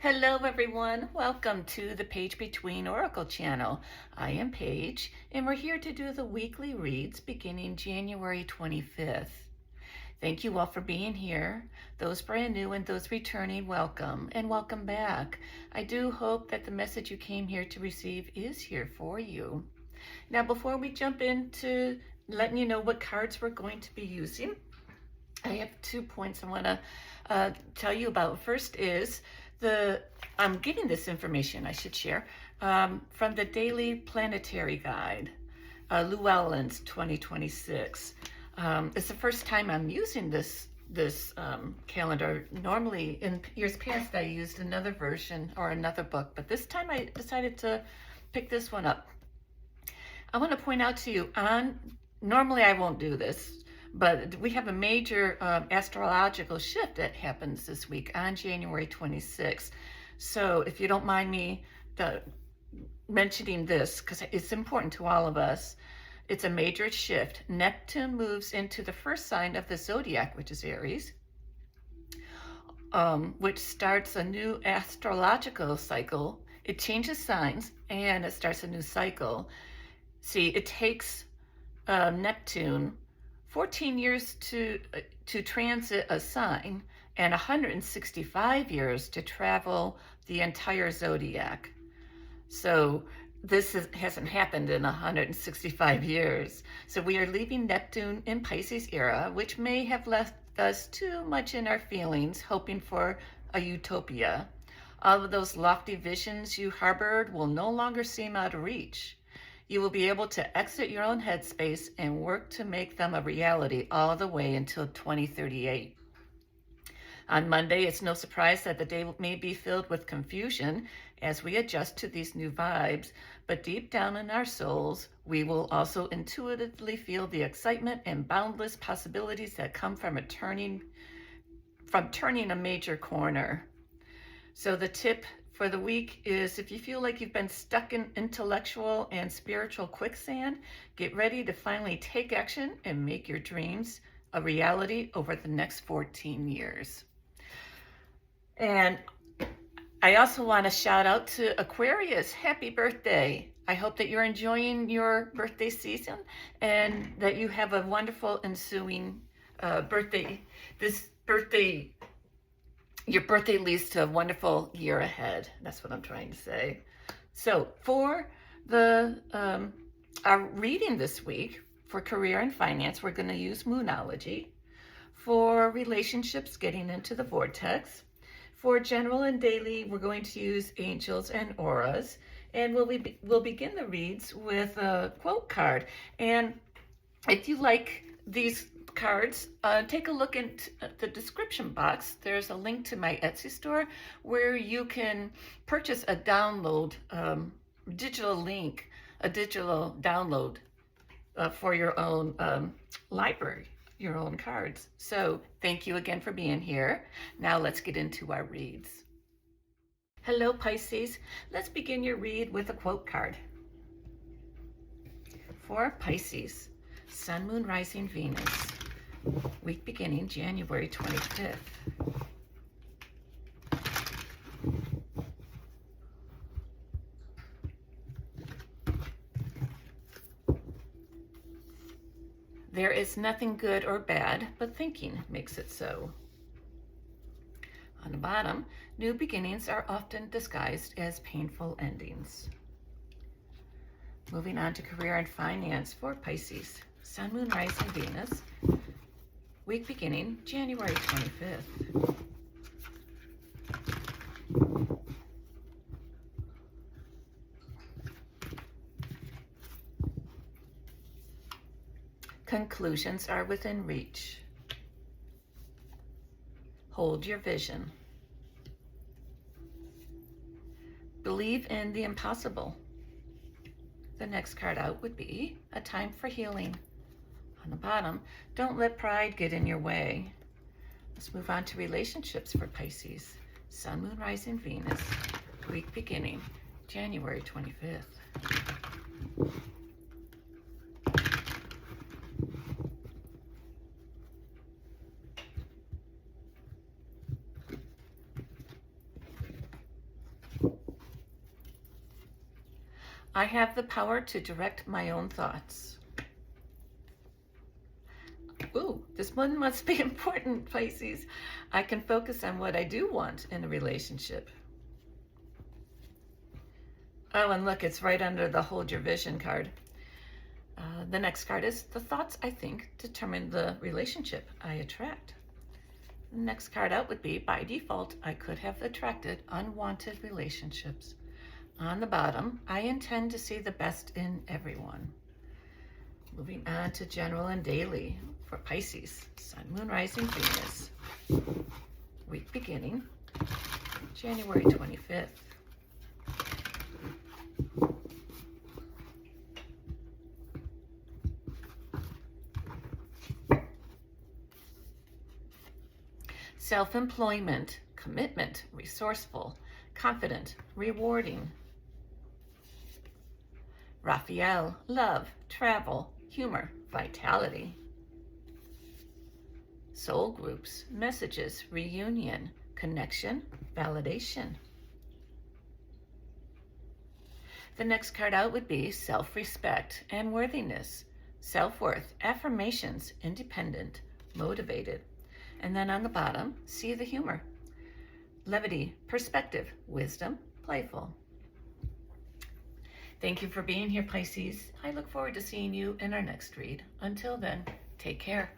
Hello everyone, welcome to the Page Between Oracle channel. I am Paige and we're here to do the weekly reads beginning January 25th. Thank you all for being here. Those brand new and those returning, welcome and welcome back. I do hope that the message you came here to receive is here for you. Now before we jump into letting you know what cards we're going to be using, I have 2 points I want to tell you about. First is I'm getting this information, I should share, from the Daily Planetary Guide, Llewellyn's 2026. It's the first time I'm using this calendar. Normally, in years past, I used another version or another book, but this time I decided to pick this one up. I want to point out to you, normally I won't do this, but we have a major astrological shift that happens this week on January 26th. So if you don't mind me mentioning this, because it's important to all of us, it's a major shift. Neptune moves into the first sign of the zodiac, which is Aries, which starts a new astrological cycle. It changes signs and it starts a new cycle. See, it takes Neptune 14 years to transit a sign and 165 years to travel the entire zodiac. So this hasn't happened in 165 years. So we are leaving Neptune in Pisces era, which may have left us too much in our feelings, hoping for a utopia. All of those lofty visions you harbored will no longer seem out of reach. You will be able to exit your own headspace and work to make them a reality all the way until 2038. On Monday, it's no surprise that the day may be filled with confusion as we adjust to these new vibes, but deep down in our souls, we will also intuitively feel the excitement and boundless possibilities that come from turning a major corner. So the tip for the week is, if you feel like you've been stuck in intellectual and spiritual quicksand, get ready to finally take action and make your dreams a reality over the next 14 years. And I also want to shout out to Aquarius. Happy birthday. I hope that you're enjoying your birthday season and that you have a wonderful ensuing birthday. Your birthday leads to a wonderful year ahead. That's what I'm trying to say. So for our reading this week, for career and finance, we're going to use Moonology. For relationships, getting into the vortex. For general and daily, we're going to use angels and auras. And we'll begin the reads with a quote card. And if you like these cards, take a look in the description box. There's a link to my Etsy store where you can purchase a download, digital download for your own library, your own cards. So thank you again for being here. Now let's get into our reads. Hello Pisces, let's begin your read with a quote card. For Pisces, Sun, Moon, Rising, Venus. Week beginning January 25th. There is nothing good or bad, but thinking makes it so. On the bottom, new beginnings are often disguised as painful endings. Moving on to career and finance for Pisces. Sun, Moon, Rising, Venus. Week beginning January 25th. Conclusions are within reach. Hold your vision. Believe in the impossible. The next card out would be a time for healing. On the bottom, don't let pride get in your way. Let's move on to relationships for Pisces. Sun, Moon, Rising, Venus. Week beginning January 25th. I have the power to direct my own thoughts. Ooh, this one must be important, Pisces. I can focus on what I do want in a relationship. Oh, and look, it's right under the Hold Your Vision card. The next card is the thoughts I think determine the relationship I attract. The next card out would be, by default, I could have attracted unwanted relationships. On the bottom, I intend to see the best in everyone. Moving on to general and daily for Pisces, Sun, Moon, Rising, Venus. Week beginning January 25th. Self-employment, commitment, resourceful, confident, rewarding. Raphael, love, travel, humor, vitality. Soul groups, messages, reunion, connection, validation. The next card out would be self-respect and worthiness, self-worth, affirmations, independent, motivated. And then on the bottom, see the humor, levity, perspective, wisdom, playful. Thank you for being here, Pisces. I look forward to seeing you in our next read. Until then, take care.